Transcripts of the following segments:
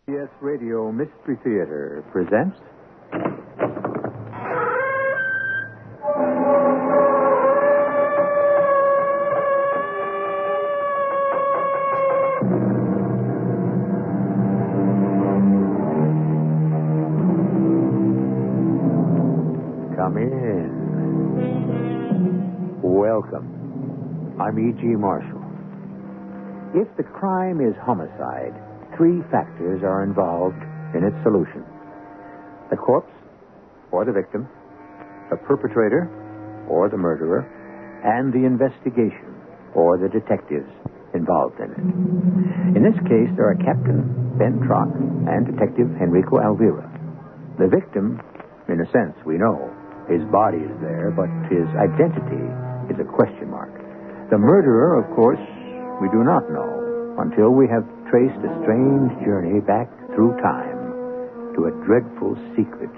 CBS Radio Mystery Theater presents... Come in. Welcome. I'm E.G. Marshall. If the crime is homicide, 3 factors are involved in its solution: the corpse, or the victim, the perpetrator, or the murderer, and the investigation, or the detectives involved in it. In this case, there are Captain Ben Trock and Detective Enrico Alvira. The victim, in a sense, we know. His body is there, but his identity is a question mark. The murderer, of course, we do not know until we have traced a strange journey back through time to a dreadful secret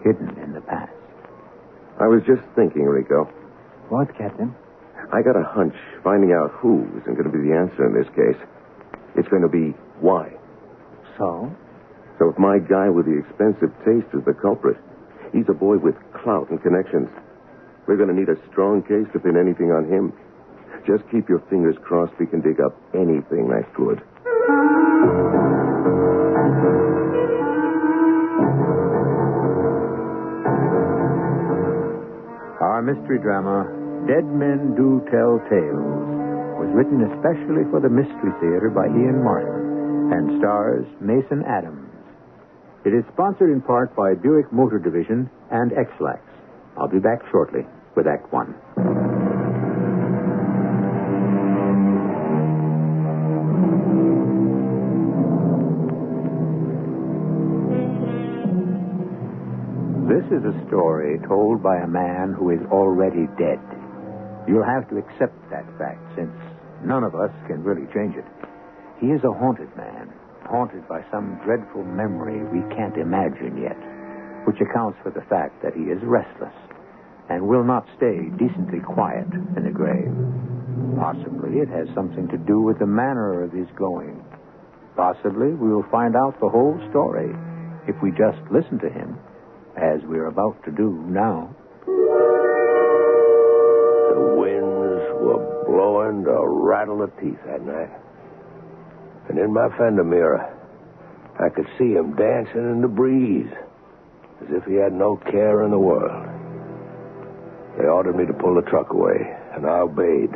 hidden in the past. I was just thinking, Rico. What, Captain? I got a hunch finding out who isn't going to be the answer in this case. It's going to be why. So? So if my guy with the expensive taste is the culprit, he's a boy with clout and connections. We're going to need a strong case to pin anything on him. Just keep your fingers crossed we can dig up anything that's good. Our mystery drama, Dead Men Do Tell Tales, was written especially for the Mystery Theater by Ian Martin and stars Mason Adams. It is sponsored in part by Buick Motor Division and X-Lax. I'll be back shortly with Act 1. This is a story told by a man who is already dead. You'll have to accept that fact, since none of us can really change it. He is a haunted man, haunted by some dreadful memory we can't imagine yet, which accounts for the fact that he is restless and will not stay decently quiet in the grave. Possibly it has something to do with the manner of his going. Possibly we will find out the whole story if we just listen to him, as we're about to do now. The winds were blowing to rattle the teeth that night. And in my fender mirror, I could see him dancing in the breeze, as if he had no care in the world. They ordered me to pull the truck away, and I obeyed.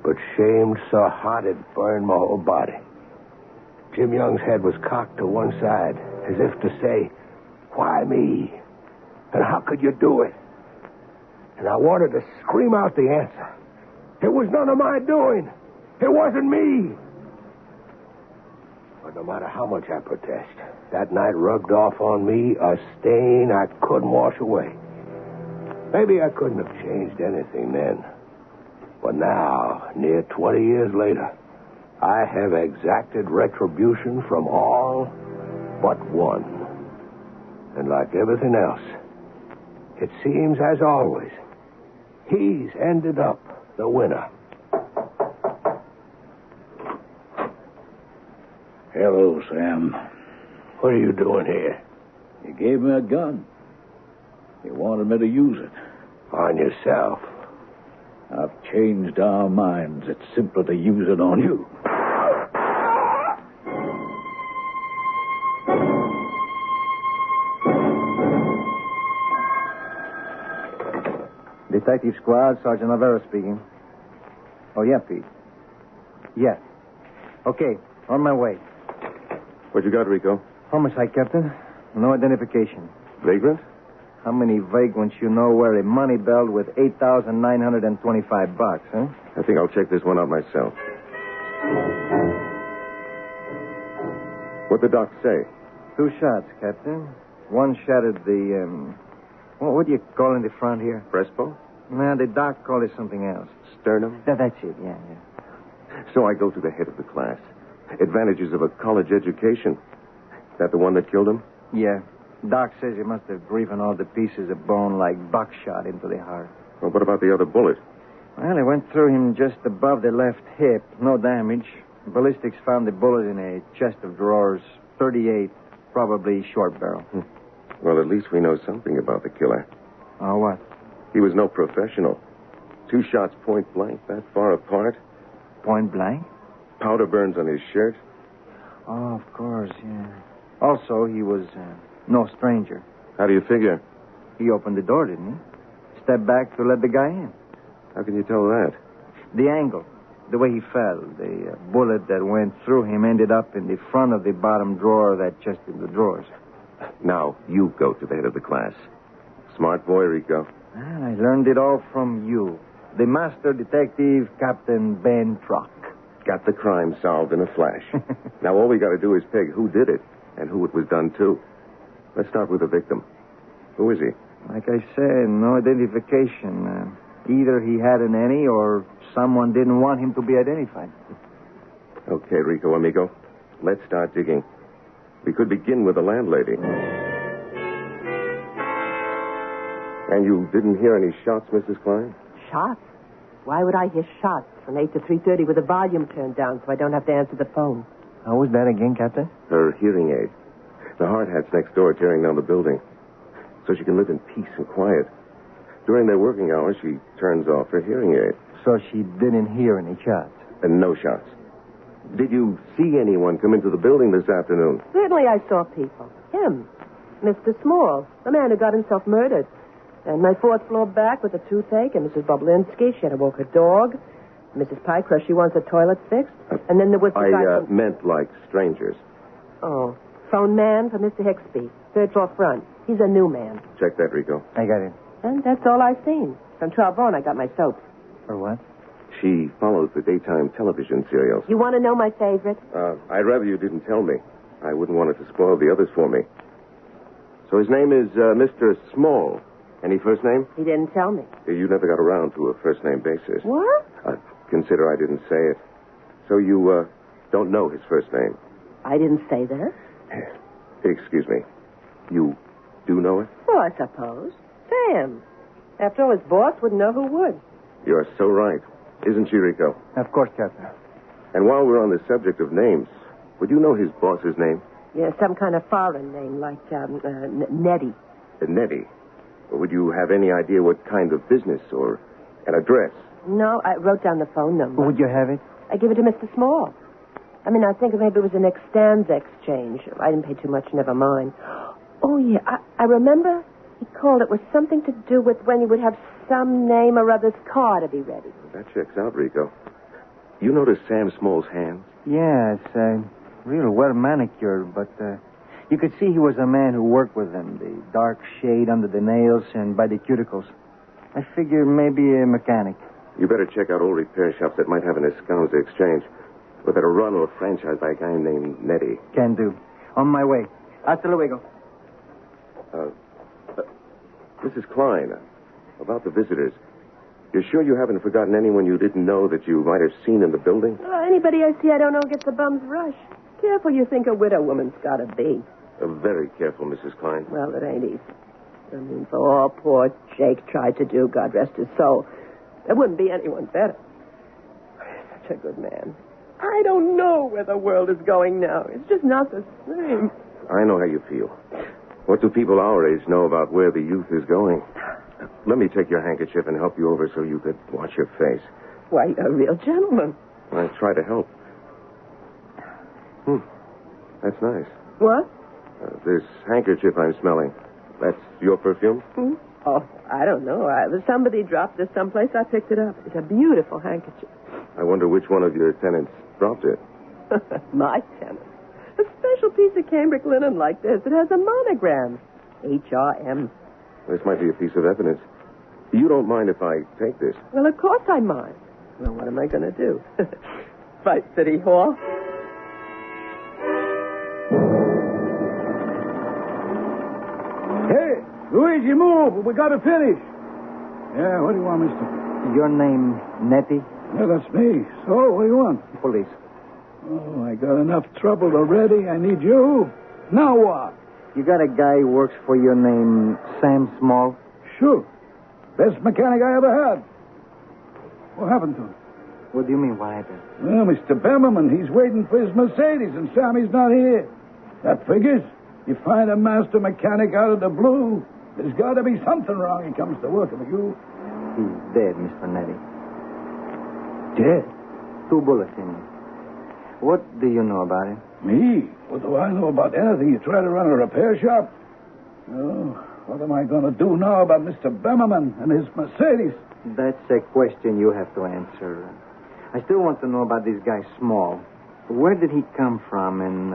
But shame so hot it burned my whole body. Jim Young's head was cocked to one side, as if to say, "Why me? And how could you do it?" And I wanted to scream out the answer. It was none of my doing. It wasn't me. But no matter how much I protest, that night rubbed off on me a stain I couldn't wash away. Maybe I couldn't have changed anything then. But now, near 20 years later, I have exacted retribution from all but one. And like everything else, it seems, as always, he's ended up the winner. Hello, Sam. What are you doing here? You gave me a gun. You wanted me to use it. On yourself. I've changed our minds. It's simpler to use it on you. Detective Squad, Sergeant Rivera speaking. Oh, yeah, Pete. Yeah. Okay, on my way. What you got, Rico? Homicide, Captain. No identification. Vagrant? How many vagrants you know wear a money belt with $8,925, huh? I think I'll check this one out myself. What'd the doc say? 2 shots, Captain. One shot at the, what do you call in the front here? Breastbone? Nah, the doc called it something else. Sternum? That's it, yeah. So I go to the head of the class. Advantages of a college education. That the one that killed him? Yeah. Doc says he must have driven all the pieces of bone like buckshot into the heart. Well, what about the other bullet? Well, it went through him just above the left hip. No damage. Ballistics found the bullet in a chest of drawers .38, probably short barrel. Well, at least we know something about the killer. Oh, what? He was no professional. 2 shots point blank, that far apart. Point blank? Powder burns on his shirt. Oh, of course, yeah. Also, he was no stranger. How do you figure? He opened the door, didn't he? Stepped back to let the guy in. How can you tell that? The angle, the way he fell, the bullet that went through him ended up in the front of the bottom drawer of that chest of the drawers. Now, you go to the head of the class. Smart boy, Rico. And I learned it all from you, the master detective, Captain Ben Truck. Got the crime solved in a flash. Now, all we got to do is peg who did it and who it was done to. Let's start with the victim. Who is he? Like I said, no identification. Either he hadn't any or someone didn't want him to be identified. Okay, Rico, amigo. Let's start digging. We could begin with the landlady. And you didn't hear any shots, Mrs. Klein? Shots? Why would I hear shots from 8 to 3:30 with the volume turned down so I don't have to answer the phone? How was that again, Captain? Her hearing aid. The hard hat's next door tearing down the building. So she can live in peace and quiet. During their working hours, she turns off her hearing aid. So she didn't hear any shots? And no shots. Did you see anyone come into the building this afternoon? Certainly I saw people. Him. Mr. Small, the man who got himself murdered. And my 4th floor back with a toothache, and Mrs. Boblinski, she had to walk her dog. Mrs. Pycroft, she wants her toilet fixed. And then there was the guy I meant like strangers. Oh, phone man for Mr. Hicksby, 3rd floor front. He's a new man. Check that, Rico. I got it. And that's all I've seen. From 12 on, I got my soaps. For what? She follows the daytime television serials. You want to know my favorite? I'd rather you didn't tell me. I wouldn't want it to spoil the others for me. So his name is Mr. Small. Any first name? He didn't tell me. You never got around to a first-name basis. What? Consider I didn't say it. So you don't know his first name? I didn't say that. Excuse me. You do know it? Oh, I suppose. Sam. After all, his boss wouldn't know who would. You're so right. Isn't she, Rico? Of course, Captain. And while we're on the subject of names, would you know his boss's name? Yeah, some kind of foreign name, like Nettie. Nettie. Would you have any idea what kind of business or an address? No, I wrote down the phone number. Would you have it? I give it to Mr. Small. I mean, I think maybe it was an extends exchange. I didn't pay too much, never mind. Oh, yeah, I remember he called it was something to do with when he would have some name or other's car to be ready. That checks out, Rico. You notice Sam Small's hands? Yeah, it's real well manicured, but you could see he was a man who worked with them. The dark shade under the nails and by the cuticles. I figure maybe a mechanic. You better check out old repair shops that might have an escount to exchange. Whether a run or a franchise by a guy named Nettie. Can do. On my way. Hasta luego. Mrs. Klein, about the visitors. You're sure you haven't forgotten anyone you didn't know that you might have seen in the building? Anybody I see I don't know gets a bum's rush. Careful you think a widow woman's got to be. Very careful, Mrs. Klein. Well, it ain't easy. I mean, for all poor Jake tried to do, God rest his soul, there wouldn't be anyone better. Such a good man. I don't know where the world is going now. It's just not the same. I know how you feel. What do people our age know about where the youth is going? Let me take your handkerchief and help you over so you could wash your face. Why, you're a real gentleman. I try to help. That's nice. What? This handkerchief I'm smelling, that's your perfume? Oh, I don't know. Somebody dropped this someplace. I picked it up. It's a beautiful handkerchief. I wonder which one of your tenants dropped it. My tenant. A special piece of cambric linen like this. It has a monogram. HRM. This might be a piece of evidence. You don't mind if I take this? Well, of course I mind. Well, what am I going to do? Fight City Hall? Hey, Luigi, move. We got to finish. Yeah, what do you want, mister? Your name, Nettie? Yeah, that's me. So, what do you want? Police. Oh, I got enough trouble already. I need you. Now what? You got a guy who works for you named Sam Small? Sure. Best mechanic I ever had. What happened to him? What do you mean, what happened? Well, Mr. Bemmerman, he's waiting for his Mercedes, and Sammy's not here. That figures. You find a master mechanic out of the blue, there's got to be something wrong. He comes to work with you. He's dead, Mr. Nettie. Dead? 2 bullets in him. What do you know about him? Me? What do I know about anything? You try to run a repair shop? Oh, what am I going to do now about Mr. Bemmerman and his Mercedes? That's a question you have to answer. I still want to know about this guy Small. Where did he come from, and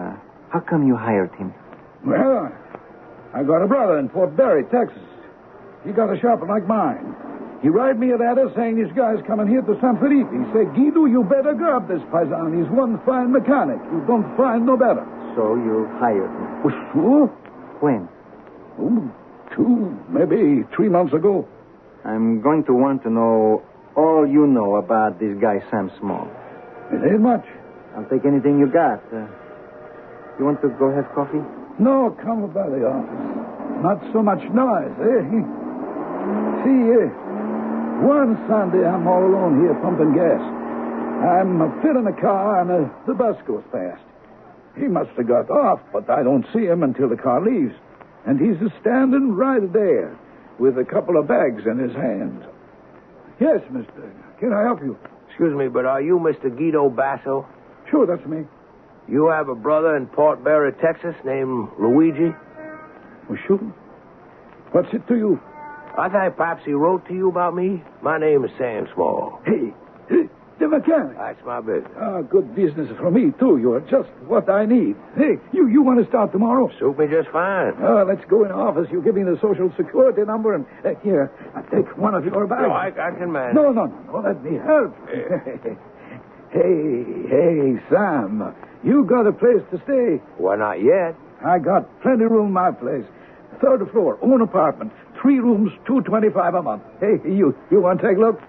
how come you hired him? Well, I got a brother in Fort Berry, Texas. He got a shop like mine. He write me a letter saying this guy's coming here to San Felipe. He said, Guido, you better grab this paisan. He's one fine mechanic. You don't find no better. So you hired him? Well, sure. When? Oh, 2, maybe 3 months ago. I'm going to want to know all you know about this guy Sam Small. It ain't much. I'll take anything you got. You want to go have coffee? No, come by the office. Not so much noise, eh? See, one Sunday I'm all alone here pumping gas. I'm filling the car and the bus goes past. He must have got off, but I don't see him until the car leaves. And he's standing right there with a couple of bags in his hands. Yes, mister. Can I help you? Excuse me, but are you Mr. Guido Basso? Sure, that's me. You have a brother in Port Berry, Texas, named Luigi? Well, sure. What's it to you? I think perhaps he wrote to you about me. My name is Sam Small. Hey, the mechanic. That's my business. Good business for me, too. You're just what I need. Hey, you want to start tomorrow? Suit me just fine. Let's go in the office. You give me the Social Security number, and here, I'll take one of your bags. No, I can manage. No, let me help. Hey, Sam, you got a place to stay? Well, not yet. I got plenty of room in my place. 3rd floor, own apartment, 3 rooms, $225 a month. Hey, you want to take a look?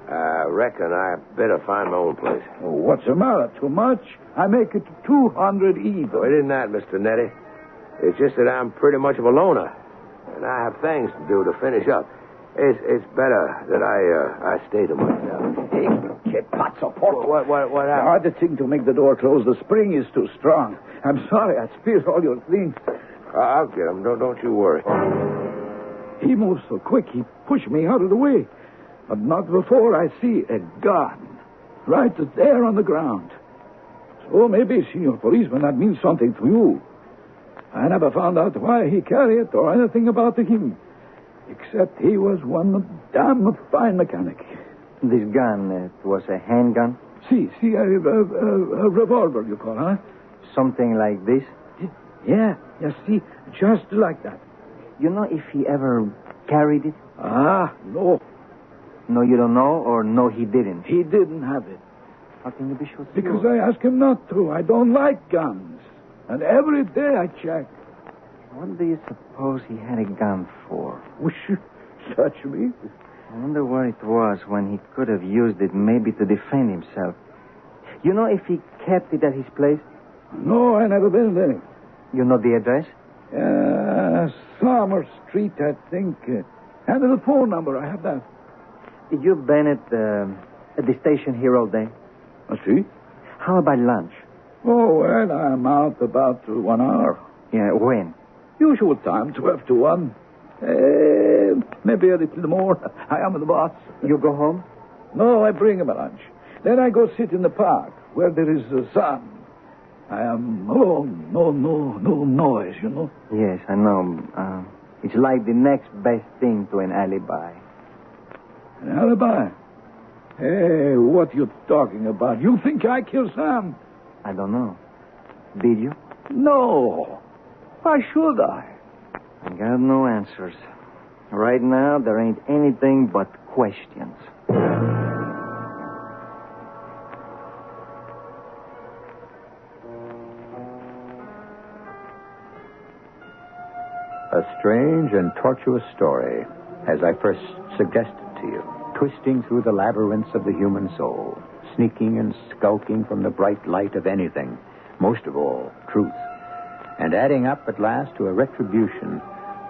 I reckon I better find my own place. Oh, what's the matter? Too much? I make it 200 even. Oh, it isn't that, Mr. Nettie. It's just that I'm pretty much of a loner, and I have things to do to finish up. It's better that I stay to myself. Hey, kid, pazzo, porco. What The happened? hardest thing to make the door close, the spring is too strong. I'm sorry, I spilled all your things. I'll get him. Don't you worry. He moves so quick, he pushed me out of the way. But not before I see a gun right there on the ground. So maybe, Senor Policeman, that means something to you. I never found out why he carried it or anything about him, except he was one damn fine mechanic. This gun, it was a handgun? See, a revolver, you call, huh? Something like this? Yeah, see, just like that. You know if he ever carried it? No. No, you don't know, or no, he didn't? He didn't have it. How can you be sure? Because I asked him not to. I don't like guns. And every day I check. What do you suppose he had a gun for? Search me. I wonder where it was when he could have used it maybe to defend himself. You know if he kept it at his place? No, I never been there. You know the address? Summer Street, I think. And the phone number, I have that. You've been at the station here all day? I see. How about lunch? Oh, well, I'm out about 1 hour. Yeah, when? Usual time, 12 to 1. Maybe a little more. I am the boss. You go home? No, I bring him a lunch. Then I go sit in the park where there is sun. I am alone. No noise, you know. Yes, I know. It's like the next best thing to an alibi. An alibi? Hey, what you talking about? You think I killed Sam? I don't know. Did you? No. Why should I? I got no answers. Right now, there ain't anything but questions. A strange and tortuous story, as I first suggested to you, twisting through the labyrinths of the human soul, sneaking and skulking from the bright light of anything, most of all, truth, and adding up at last to a retribution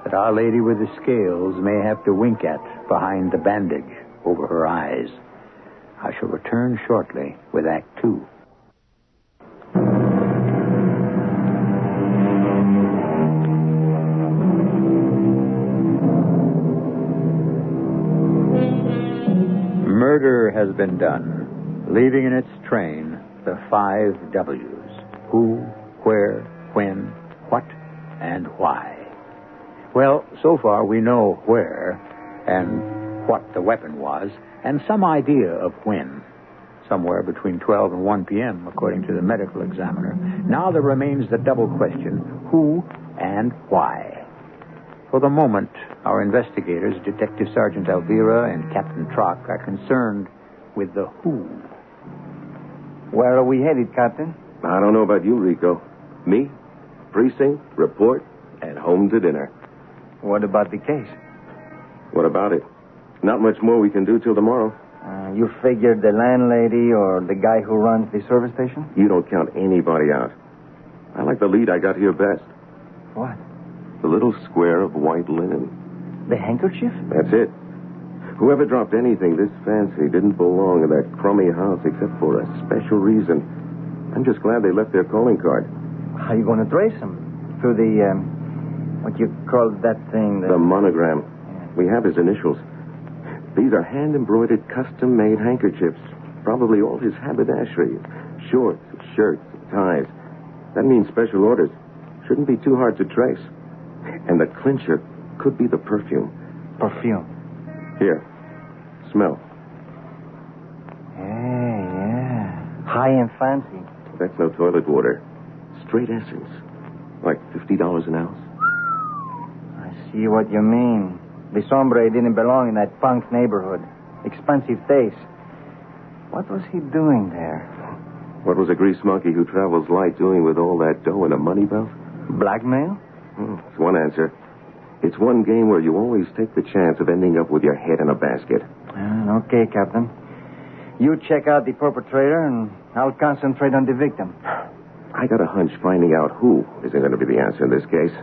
that Our Lady with the Scales may have to wink at behind the bandage over her eyes. I shall return shortly with Act 2. been done, leaving in its train the 5 W's. Who, where, when, what, and why. Well, so far we know where and what the weapon was, and some idea of when. Somewhere between 12 and 1 p.m., according to the medical examiner. Now there remains the double question, who and why. For the moment, our investigators, Detective Sergeant Elvira and Captain Trock, are concerned with the who. Where are we headed, Captain? I don't know about you, Rico. Me, precinct, report, and home to dinner. What about the case? What about it? Not much more we can do till tomorrow. You figured the landlady or the guy who runs the service station? You don't count anybody out. I like the lead I got here best. What? The little square of white linen. The handkerchief? That's it. Whoever dropped anything this fancy didn't belong in that crummy house except for a special reason. I'm just glad they left their calling card. How are you going to trace them? Through the, what you call that thing? The monogram. We have his initials. These are hand-embroidered, custom-made handkerchiefs. Probably all his haberdashery. Shorts, shirts, ties. That means special orders. Shouldn't be too hard to trace. And the clincher could be the perfume. Perfume? Here. Smell. Yeah. High and fancy. That's no toilet water. Straight essence. Like $50 an ounce. I see what you mean. The sombre didn't belong in that punk's neighborhood. Expensive taste. What was he doing there? What was a grease monkey who travels light doing with all that dough in a money belt? Blackmail? It's one answer. It's one game where you always take the chance of ending up with your head in a basket. Okay, Captain. You check out the perpetrator, and I'll concentrate on the victim. I got a hunch finding out who isn't going to be the answer in this case.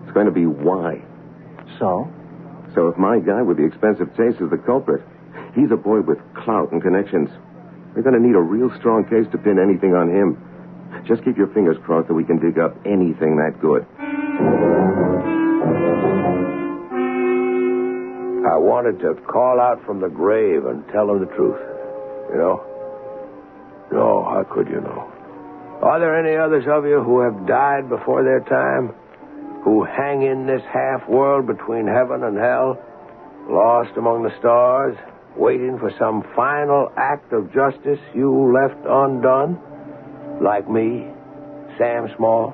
It's going to be why. So if my guy with the expensive taste is the culprit, he's a boy with clout and connections. We're going to need a real strong case to pin anything on him. Just keep your fingers crossed that we can dig up anything that good. I wanted to call out from the grave and tell him the truth. You know? No, how could you know? Are there any others of you who have died before their time? Who hang in this half-world between heaven and hell, lost among the stars, waiting for some final act of justice you left undone? Like me, Sam Small?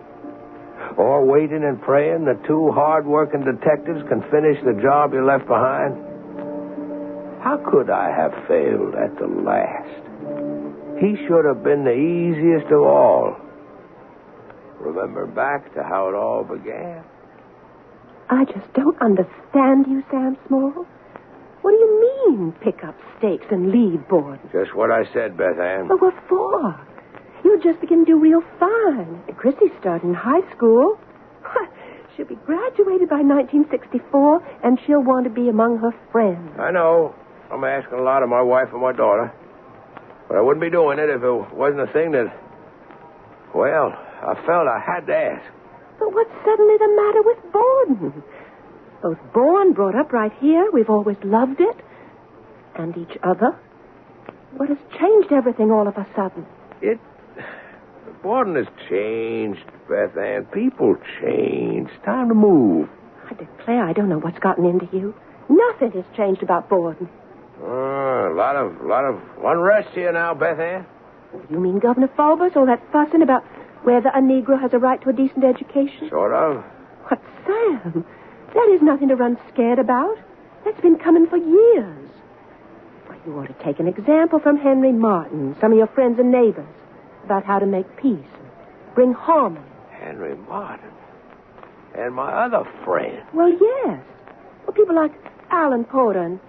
Or waiting and praying that 2 hard-working detectives can finish the job you left behind? How could I have failed at the last? He should have been the easiest of all. Remember back to how it all began? I just don't understand you, Sam Small. What do you mean, pick up stakes and leave Borden? Just what I said, Beth Ann. But what for? You'll just begin to do real fine. And Chrissy's starting high school. She'll be graduated by 1964, and she'll want to be among her friends. I know. I'm asking a lot of my wife and my daughter. But I wouldn't be doing it if it wasn't a thing that, well, I felt I had to ask. But what's suddenly the matter with Borden? Both born, brought up right here. We've always loved it. And each other. What has changed everything all of a sudden? Borden has changed, Beth Ann. People change. Time to move. I declare I don't know what's gotten into you. Nothing has changed about Borden. A lot of unrest here now, Beth Ann. You mean Governor Fulbus? All that fussing about whether a Negro has a right to a decent education? Sort of. What, Sam? That is nothing to run scared about. That's been coming for years. Well, you ought to take an example from Henry Martin, some of your friends and neighbors, about how to make peace and bring harmony. Henry Martin? And my other friend? Well, yes. Well, people like Alan Porter and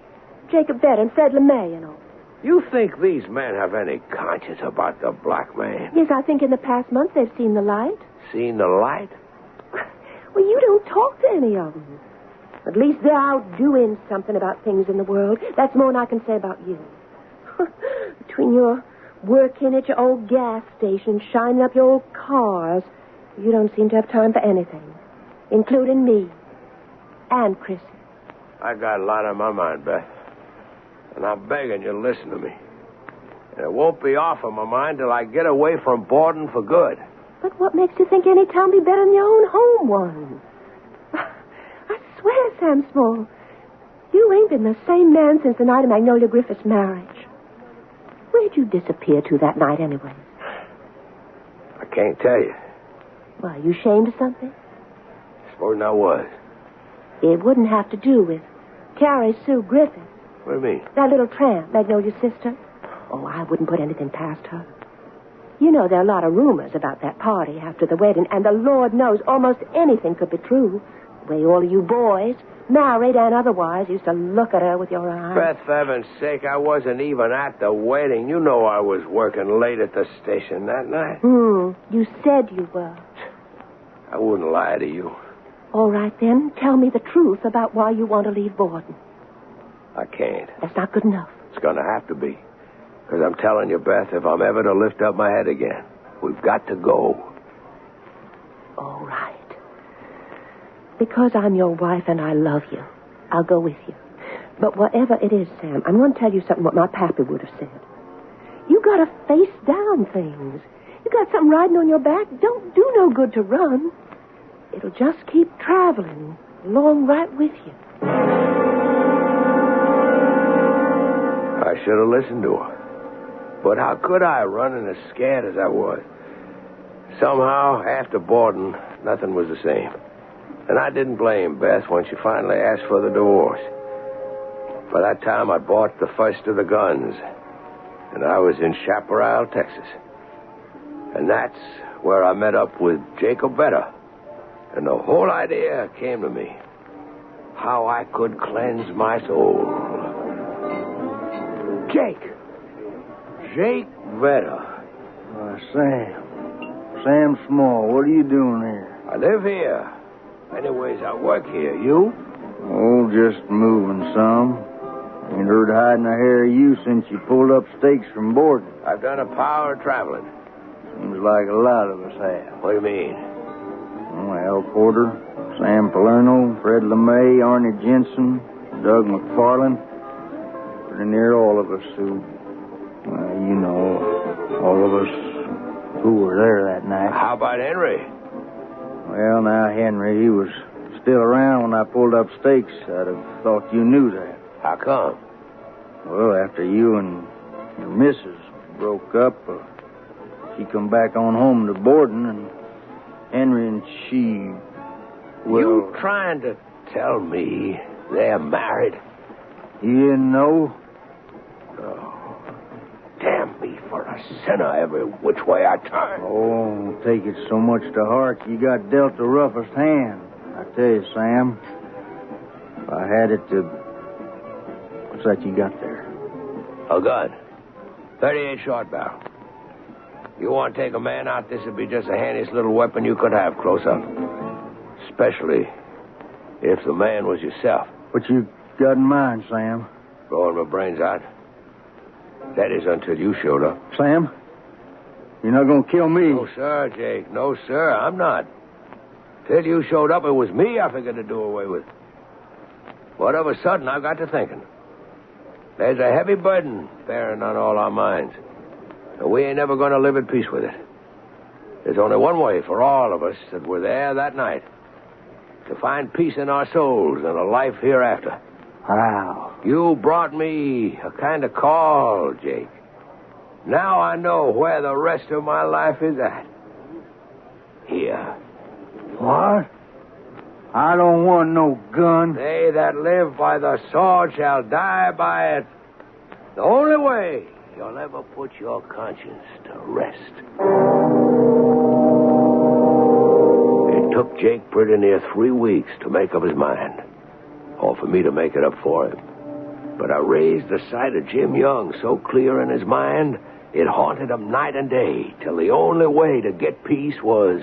Jacob Bett and Fred LeMay and all. You think these men have any conscience about the black man? Yes, I think in the past month they've seen the light. Seen the light? Well, you don't talk to any of them. At least they're out doing something about things in the world. That's more than I can say about you. Between your working at your old gas station, shining up your old cars, you don't seem to have time for anything, including me and Chrissy. I got a lot on my mind, Beth. And I'm begging you to listen to me. And it won't be off of my mind till I get away from Borden for good. But what makes you think any town be better than your own home one? I swear, Sam Small, you ain't been the same man since the night of Magnolia Griffith's marriage. Where'd you disappear to that night anyway? I can't tell you. Why, you ashamed of something? Supposing I was. It wouldn't have to do with Carrie Sue Griffith. What do you mean? That little tramp, Magnolia's sister. Oh, I wouldn't put anything past her. You know, there are a lot of rumors about that party after the wedding, and the Lord knows almost anything could be true. The way all of you boys, married and otherwise, used to look at her with your eyes. Beth, for heaven's sake, I wasn't even at the wedding. You know I was working late at the station that night. You said you were. I wouldn't lie to you. All right, then. Tell me the truth about why you want to leave Borden. I can't. That's not good enough. It's going to have to be. Because I'm telling you, Beth, if I'm ever to lift up my head again, we've got to go. All right. Because I'm your wife and I love you, I'll go with you. But whatever it is, Sam, I'm going to tell you something what my pappy would have said. You got to face down things. You got something riding on your back. Don't do no good to run. It'll just keep traveling along right with you. I should have listened to her. But how could I, running as scared as I was? Somehow, after Borden, nothing was the same. And I didn't blame Beth when she finally asked for the divorce. By that time, I'd bought the first of the guns. And I was in Chaparral, Texas. And that's where I met up with Jacob Vetter. And the whole idea came to me. How I could cleanse my soul. Jake Vetter. Sam Small, what are you doing here? I live here. Anyways, I work here. You? Oh, just moving some. Ain't heard hiding a hair of you since you pulled up stakes from Borden. I've done a power of traveling. Seems like a lot of us have. What do you mean? Al Porter, Sam Palerno, Fred LeMay, Arnie Jensen, Doug McFarland. Pretty near all of us who... you know, all of us who were there that night. How about Henry? Well, now, Henry, he was still around when I pulled up stakes. I'd have thought you knew that. How come? Well, after you and your missus broke up, she come back on home to Borden, and Henry and she... Well, you trying to tell me they're married? You didn't know? Oh, damn me for a sinner every which way I turn. Oh, don't take it so much to heart. You got dealt the roughest hand. I tell you, Sam, if I had it to... What's that you got there? A gun. 38 short barrel. You want to take a man out, this would be just the handiest little weapon you could have close up. Especially if the man was yourself. What you got in mind, Sam? Blowing my brains out. That is until you showed up. Sam? You're not going to kill me? No, sir, Jake. No, sir, I'm not. Till you showed up, it was me I figured to do away with. But of a sudden, I got to thinking. There's a heavy burden bearing on all our minds. And we ain't never going to live at peace with it. There's only one way for all of us that were there that night. To find peace in our souls and a life hereafter. How? You brought me a kind of call, Jake. Now I know where the rest of my life is at. Here. What? I don't want no gun. They that live by the sword shall die by it. The only way you'll ever put your conscience to rest. It took Jake pretty near 3 weeks to make up his mind. Or for me to make it up for him. But I raised the sight of Jim Young so clear in his mind, it haunted him night and day, till the only way to get peace was...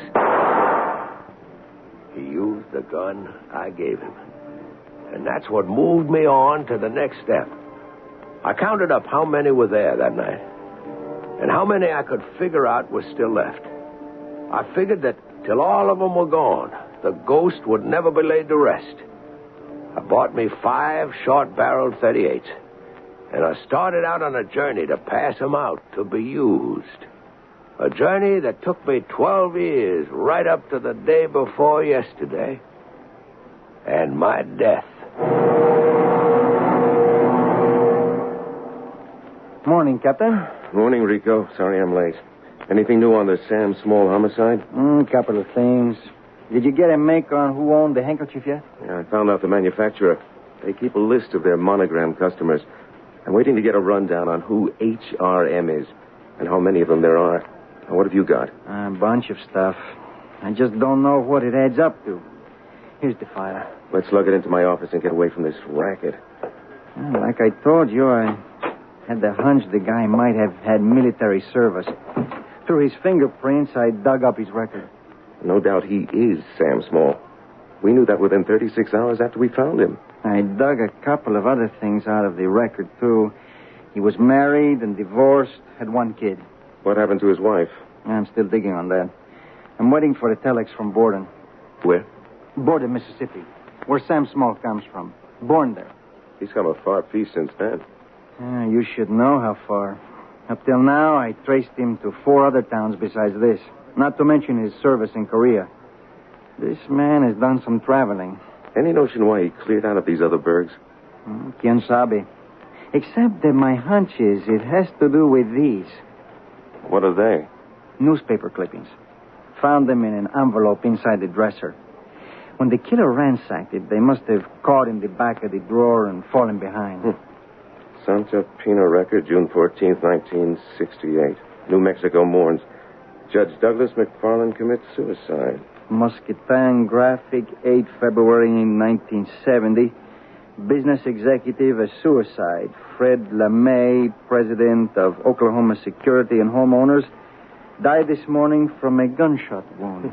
He used the gun I gave him. And that's what moved me on to the next step. I counted up how many were there that night. And how many I could figure out was still left. I figured that till all of them were gone, the ghost would never be laid to rest. I bought me 5 short-barreled 38s. And I started out on a journey to pass 'em out, to be used. A journey that took me 12 years, right up to the day before yesterday. And my death. Morning, Captain. Morning, Rico. Sorry I'm late. Anything new on the Sam Small homicide? Couple of things. Did you get a make on who owned the handkerchief yet? Yeah, I found out the manufacturer. They keep a list of their monogram customers. I'm waiting to get a rundown on who HRM is and how many of them there are. Now, what have you got? A bunch of stuff. I just don't know what it adds up to. Here's the file. Let's lug it into my office and get away from this racket. Like I told you, I had the hunch the guy might have had military service. Through his fingerprints, I dug up his record. No doubt he is Sam Small. We knew that within 36 hours after we found him. I dug a couple of other things out of the record, too. He was married and divorced, had one kid. What happened to his wife? I'm still digging on that. I'm waiting for the telex from Borden. Where? Borden, Mississippi, where Sam Small comes from. Born there. He's come a far piece since then. You should know how far. Up till now, I traced him to 4 other towns besides this, not to mention his service in Korea. This man has done some traveling. Any notion why he cleared out of these other burgs? Quien sabe. Except that my hunch is it has to do with these. What are they? Newspaper clippings. Found them in an envelope inside the dresser. When the killer ransacked it, they must have caught in the back of the drawer and fallen behind. Santa Pina Record, June 14th, 1968. New Mexico mourns. Judge Douglas McFarland commits suicide. Muscatine Graphic, 8 February 1970. Business executive, a suicide. Fred LeMay, president of Oklahoma Security and Homeowners, died this morning from a gunshot wound.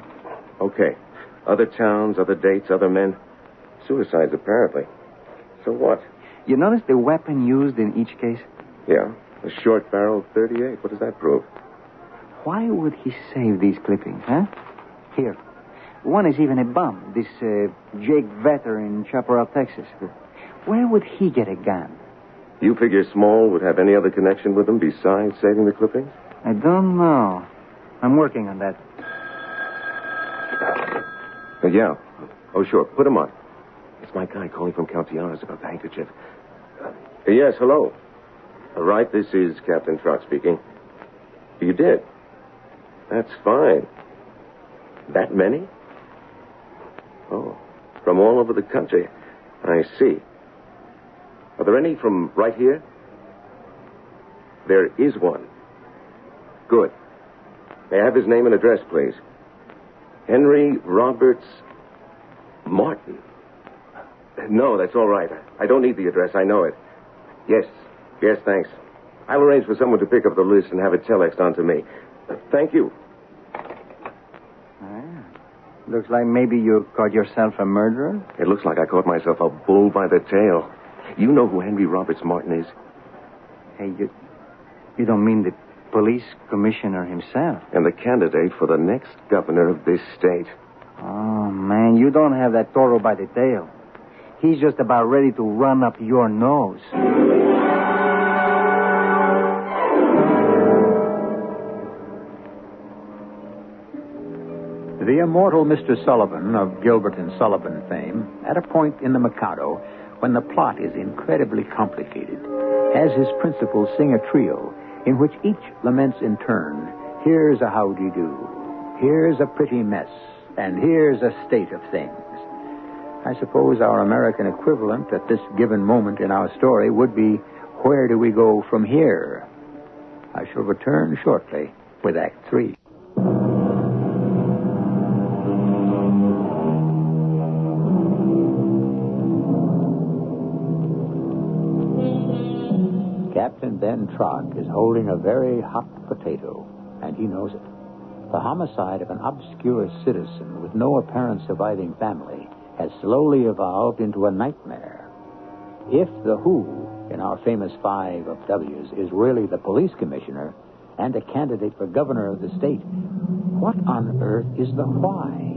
Okay. Other towns, other dates, other men. Suicides, apparently. So what? You notice the weapon used in each case? Yeah. A short barrel 38. What does that prove? Why would he save these clippings, huh? Here. One is even a bum. This Jake Vetter in Chaparral, Texas. Where would he get a gun? You figure Small would have any other connection with him besides saving the clippings? I don't know. I'm working on that. Yeah. Oh, sure. Put him on. It's my guy calling from County-Arras about the handkerchief. Yes, hello. Right, this is Captain Trot speaking. You did? That's fine. That many? Oh, from all over the country. I see. Are there any from right here? There is one. Good. May I have his name and address, please? Henry Roberts Martin. No, that's all right. I don't need the address. I know it. Yes, thanks. I'll arrange for someone to pick up the list and have it telexed on to me. Thank you. Looks like maybe you caught yourself a murderer. It looks like I caught myself a bull by the tail. You know who Henry Roberts Martin is? Hey, you don't mean the police commissioner himself? And the candidate for the next governor of this state. Oh, man, you don't have that toro by the tail. He's just about ready to run up your nose. The immortal Mr. Sullivan of Gilbert and Sullivan fame, at a point in The Mikado, when the plot is incredibly complicated, has his principals sing a trio in which each laments in turn, here's a howdy-do, here's a pretty mess, and here's a state of things. I suppose our American equivalent at this given moment in our story would be, where do we go from here? I shall return shortly with Act 3. Captain Ben Trott is holding a very hot potato, and he knows it. The homicide of an obscure citizen with no apparent surviving family has slowly evolved into a nightmare. If the who in our famous 5 of W's is really the police commissioner and a candidate for governor of the state, what on earth is the why?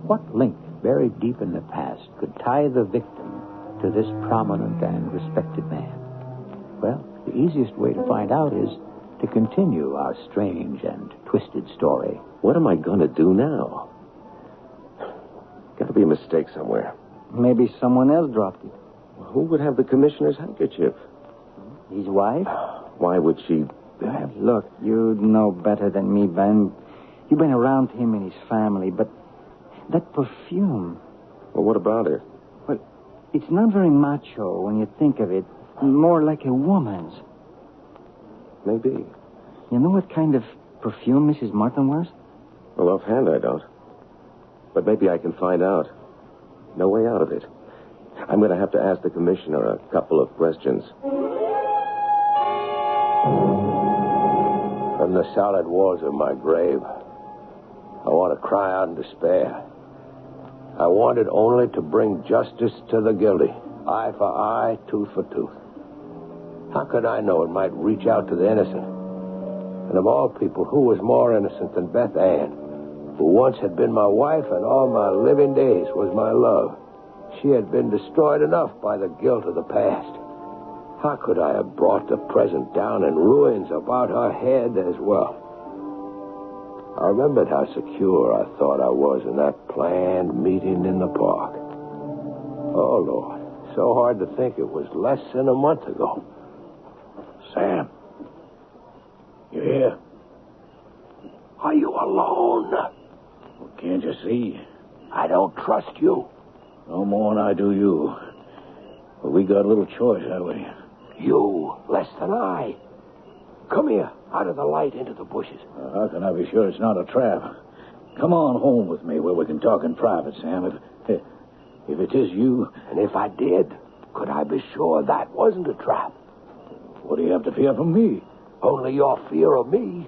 What link buried deep in the past could tie the victim to this prominent and respected man? Well, the easiest way to find out is to continue our strange and twisted story. What am I going to do now? Got to be a mistake somewhere. Maybe someone else dropped it. Who would have the commissioner's handkerchief? His wife? Why would she... Look, you know better than me, Ben. You've been around him and his family, but that perfume... Well, what about it? Well, it's not very macho when you think of it. More like a woman's. Maybe. You know what kind of perfume Mrs. Martin wears? Well, offhand, I don't. But maybe I can find out. No way out of it. I'm going to have to ask the commissioner a couple of questions. From the solid walls of my grave, I want to cry out in despair. I wanted only to bring justice to the guilty. Eye for eye, tooth for tooth. How could I know it might reach out to the innocent? And of all people, who was more innocent than Beth Ann, who once had been my wife and all my living days was my love? She had been destroyed enough by the guilt of the past. How could I have brought the present down in ruins about her head as well? I remembered how secure I thought I was in that planned meeting in the park. Oh, Lord, so hard to think it was less than a month ago. Sam, you here? Are you alone? Well, can't you see? I don't trust you. No more than I do you. But we got a little choice, haven't we? You, less than I. Come here, out of the light into the bushes. How can I be sure it's not a trap? Come on home with me where we can talk in private, Sam. If it is you... And if I did, could I be sure that wasn't a trap? What do you have to fear from me? Only your fear of me.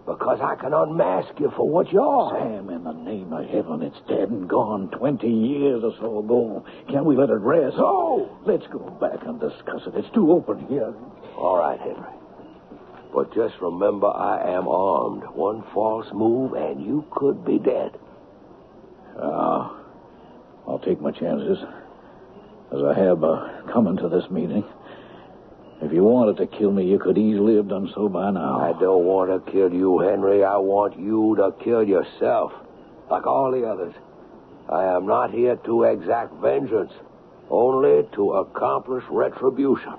Because I can unmask you for what you are. Sam, in the name of heaven, it's dead and gone 20 years or so ago. Can't we let it rest? No! Let's go back and discuss it. It's too open here. All right, Henry. But just remember, I am armed. One false move, and you could be dead. I'll take my chances, as I have coming to this meeting. If you wanted to kill me, you could easily have done so by now. I don't want to kill you, Henry. I want you to kill yourself, like all the others. I am not here to exact vengeance, only to accomplish retribution.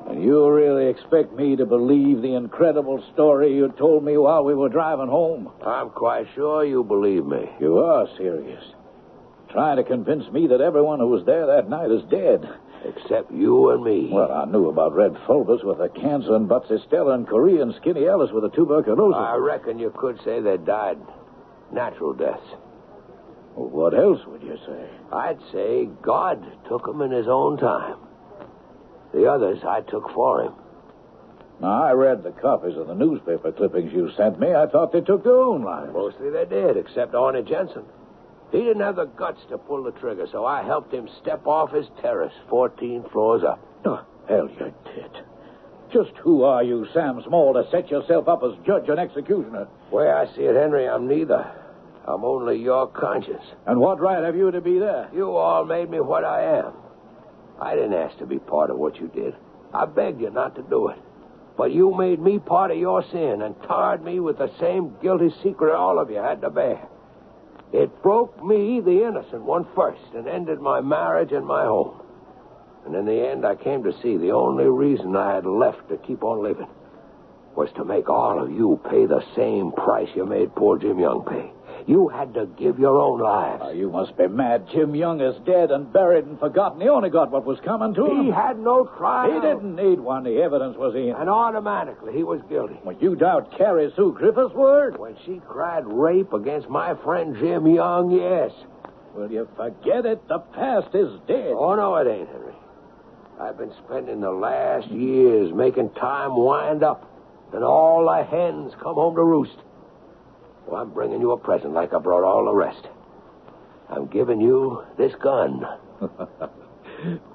And you really expect me to believe the incredible story you told me while we were driving home? I'm quite sure you believe me. You are serious. Trying to convince me that everyone who was there that night is dead. Except you and me. Well, I knew about Red Fulvus with the cancer and Butsy Stella and Correa and Skinny Ellis with the tuberculosis. I reckon you could say they died natural deaths. Well, what else would you say? I'd say God took them in his own time. The others I took for him. Now, I read the copies of the newspaper clippings you sent me. I thought they took their own lives. Mostly they did, except Arnie Jensen. He didn't have the guts to pull the trigger, so I helped him step off his terrace 14 floors up. Oh, hell, you did. Just who are you, Sam Small, to set yourself up as judge and executioner? The way I see it, Henry, I'm neither. I'm only your conscience. And what right have you to be there? You all made me what I am. I didn't ask to be part of what you did. I begged you not to do it. But you made me part of your sin and tarred me with the same guilty secret all of you had to bear. It broke me, the innocent one, first, and ended my marriage and my home. And in the end, I came to see the only reason I had left to keep on living was to make all of you pay the same price you made poor Jim Young pay. You had to give your own lives. Oh, you must be mad. Jim Young is dead and buried and forgotten. He only got what was coming to him. He had no trial. He didn't need one. The evidence was in. And automatically, he was guilty. Well, you doubt Carrie Sue Griffith's word? When she cried rape against my friend Jim Young, yes. Will you forget it? The past is dead. Oh, no, it ain't, Henry. I've been spending the last years making time wind up, and all the hens come home to roost. So I'm bringing you a present like I brought all the rest. I'm giving you this gun.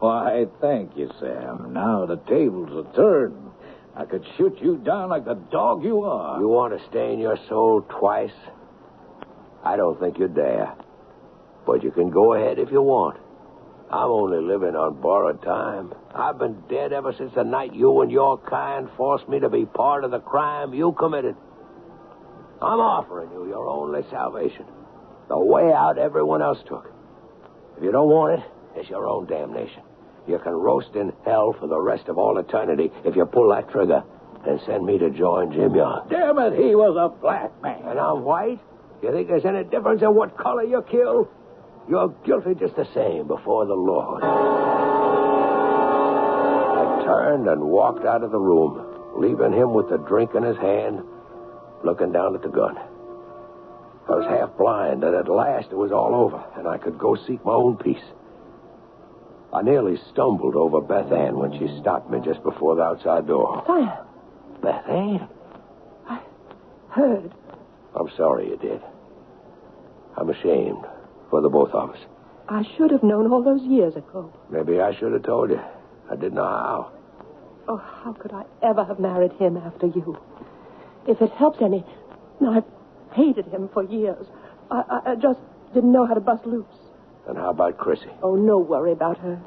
Why, thank you, Sam. Now the tables are turned. I could shoot you down like the dog you are. You want to stain your soul twice? I don't think you dare. But you can go ahead if you want. I'm only living on borrowed time. I've been dead ever since the night you and your kind forced me to be part of the crime you committed. I'm offering you your only salvation. The way out everyone else took. If you don't want it, it's your own damnation. You can roast in hell for the rest of all eternity if you pull that trigger and send me to join Jim Young. Damn it, he was a black man. And I'm white? You think there's any difference in what color you kill? You're guilty just the same before the Lord. I turned and walked out of the room, leaving him with the drink in his hand, looking down at the gun. I was half blind, and at last it was all over, and I could go seek my own peace. I nearly stumbled over Beth Ann when she stopped me just before the outside door. Sam. Beth Ann? I heard. I'm sorry you did. I'm ashamed for the both of us. I should have known all those years ago. Maybe I should have told you. I didn't know how. Oh, how could I ever have married him after you? If it helps any, I've hated him for years. I just didn't know how to bust loose. And how about Chrissy? Oh, no worry about her.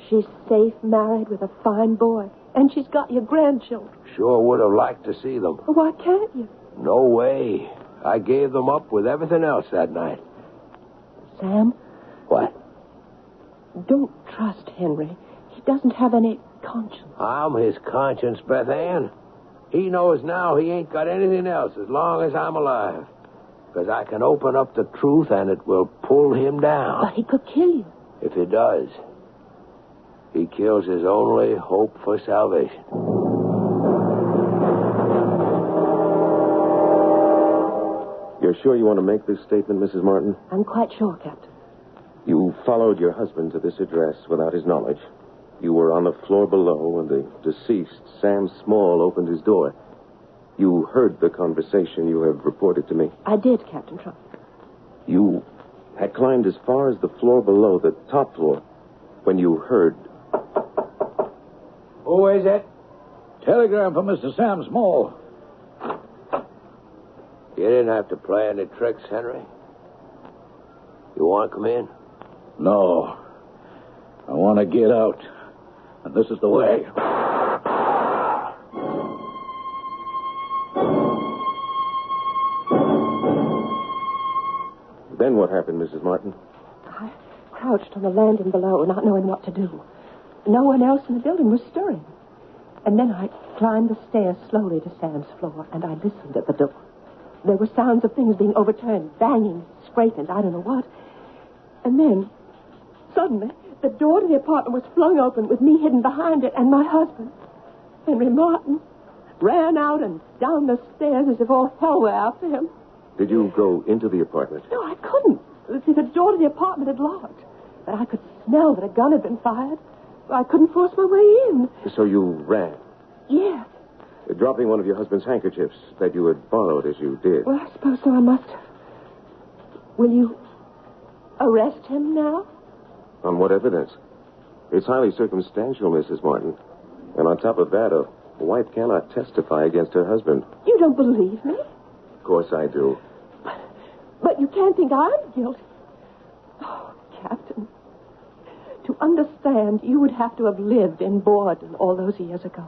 She's safe, married with a fine boy. And she's got your grandchildren. Sure would have liked to see them. Well, why can't you? No way. I gave them up with everything else that night. Sam? What? Don't trust Henry. He doesn't have any conscience. I'm his conscience, Beth Ann. He knows now he ain't got anything else as long as I'm alive. Because I can open up the truth and it will pull him down. But he could kill you. If he does, he kills his only hope for salvation. You're sure you want to make this statement, Mrs. Martin? I'm quite sure, Captain. You followed your husband to this address without his knowledge. You were on the floor below when the deceased, Sam Small, opened his door. You heard the conversation you have reported to me. I did, Captain Trump. You had climbed as far as the floor below, the top floor, when you heard... Who is it? Telegram for Mr. Sam Small. You didn't have to play any tricks, Henry. You want to come in? No. I want to get out. And this is the way. Then what happened, Mrs. Martin? I crouched on the landing below, not knowing what to do. No one else in the building was stirring. And then I climbed the stairs slowly to Sam's floor, and I listened at the door. There were sounds of things being overturned, banging, scraping, I don't know what. And then, suddenly, the door to the apartment was flung open with me hidden behind it, and my husband, Henry Martin, ran out and down the stairs as if all hell were after him. Did you go into the apartment? No, I couldn't. See, the door to the apartment had locked. But I could smell that a gun had been fired. I couldn't force my way in. So you ran? Yes. Dropping one of your husband's handkerchiefs that you had borrowed as you did. Well, I suppose so. I must have. Will you arrest him now? On what evidence? It's highly circumstantial, Mrs. Martin. And on top of that, a wife cannot testify against her husband. You don't believe me? Of course I do. But you can't think I'm guilty. Oh, Captain. To understand, you would have to have lived in Borden all those years ago.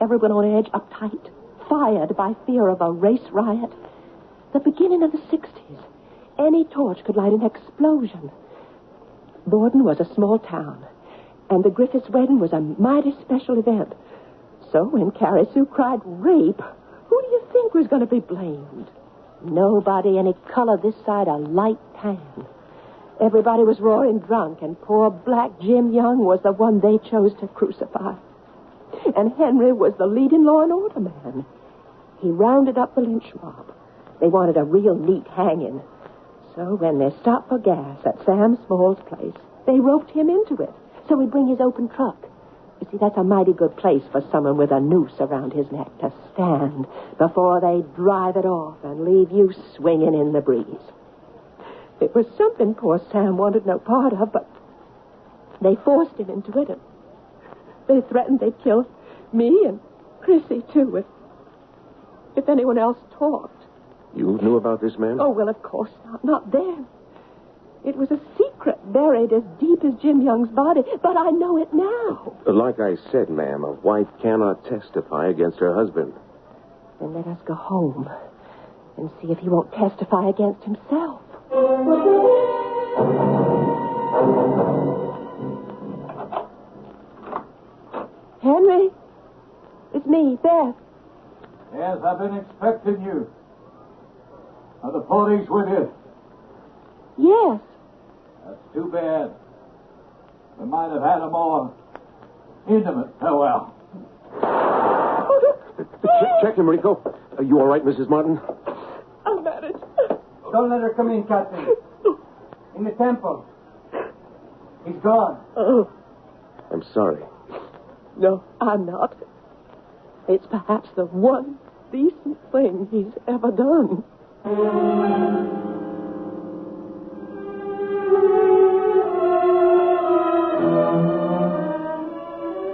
Everyone on edge, uptight, fired by fear of a race riot. The beginning of the 60s. Any torch could light an explosion. Borden was a small town, and the Griffiths' wedding was a mighty special event. So when Carrie Sue cried rape, who do you think was going to be blamed? Nobody any color this side a light tan. Everybody was roaring drunk, and poor black Jim Young was the one they chose to crucify. And Henry was the leading law and order man. He rounded up the lynch mob. They wanted a real neat hanging. So when they stopped for gas at Sam Small's place, they roped him into it so he'd bring his open truck. You see, that's a mighty good place for someone with a noose around his neck to stand before they drive it off and leave you swinging in the breeze. It was something poor Sam wanted no part of, but they forced him into it, and they threatened they'd kill me and Chrissy, too, if anyone else talked. You knew about this man? Oh, well, of course not. Not then. It was a secret buried as deep as Jim Young's body, but I know it now. Like I said, ma'am, a wife cannot testify against her husband. Then let us go home and see if he won't testify against himself. Henry, it's me, Beth. Yes, I've been expecting you. Are the police with you? Yes. That's too bad. We might have had a more intimate farewell. Check him, Rico. Are you all right, Mrs. Martin? I'll manage. Don't let her come in, Captain. In the temple. He's gone. Oh, I'm sorry. no, I'm not. It's perhaps the one decent thing he's ever done.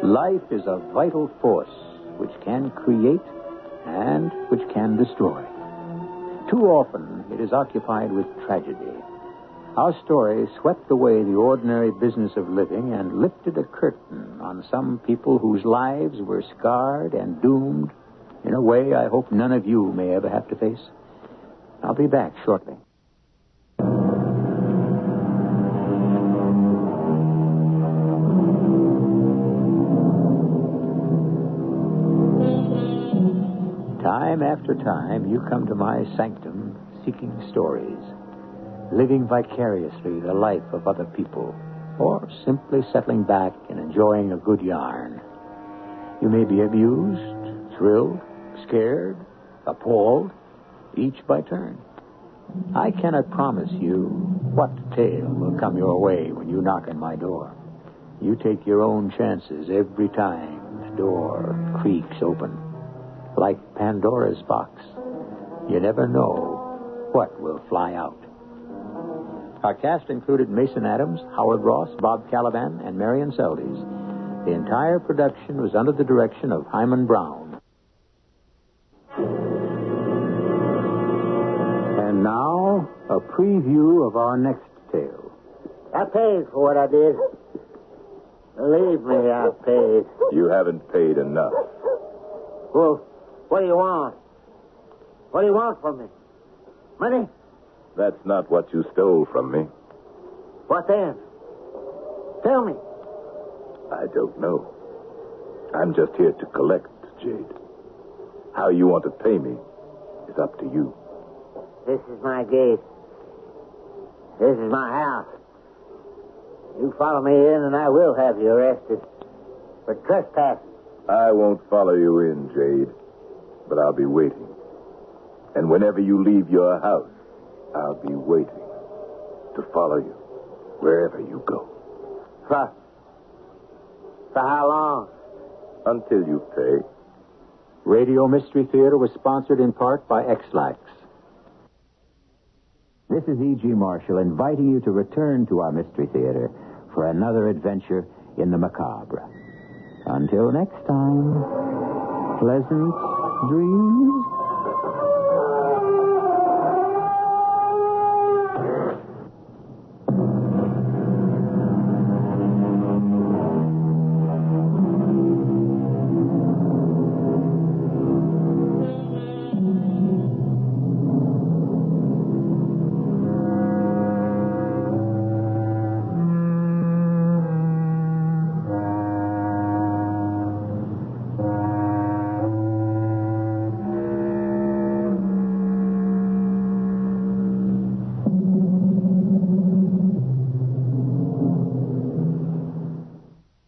Life is a vital force which can create and which can destroy. Too often, it is occupied with tragedy. Our story swept away the ordinary business of living and lifted a curtain on some people whose lives were scarred and doomed in a way I hope none of you may ever have to face. I'll be back shortly. Time after time, you come to my sanctum seeking stories, living vicariously the life of other people, or simply settling back and enjoying a good yarn. You may be amused, thrilled, scared, appalled, each by turn. I cannot promise you what tale will come your way when you knock on my door. You take your own chances every time the door creaks open. Like Pandora's box, you never know what will fly out. Our cast included Mason Adams, Howard Ross, Bob Caliban, and Marion Seldes. The entire production was under the direction of Hyman Brown. And now, a preview of our next tale. I paid for what I did. Believe me, I paid. You haven't paid enough. Well, what do you want? What do you want from me? Money? That's not what you stole from me. What then? Tell me. I don't know. I'm just here to collect, Jade. How you want to pay me is up to you. This is my gate. This is my house. You follow me in and I will have you arrested for trespassing. I won't follow you in, Jade, but I'll be waiting. And whenever you leave your house, I'll be waiting to follow you wherever you go. For how long? Until you pay. Radio Mystery Theater was sponsored in part by X-Lax. This is E.G. Marshall inviting you to return to our Mystery Theater for another adventure in the macabre. Until next time, pleasant dreams.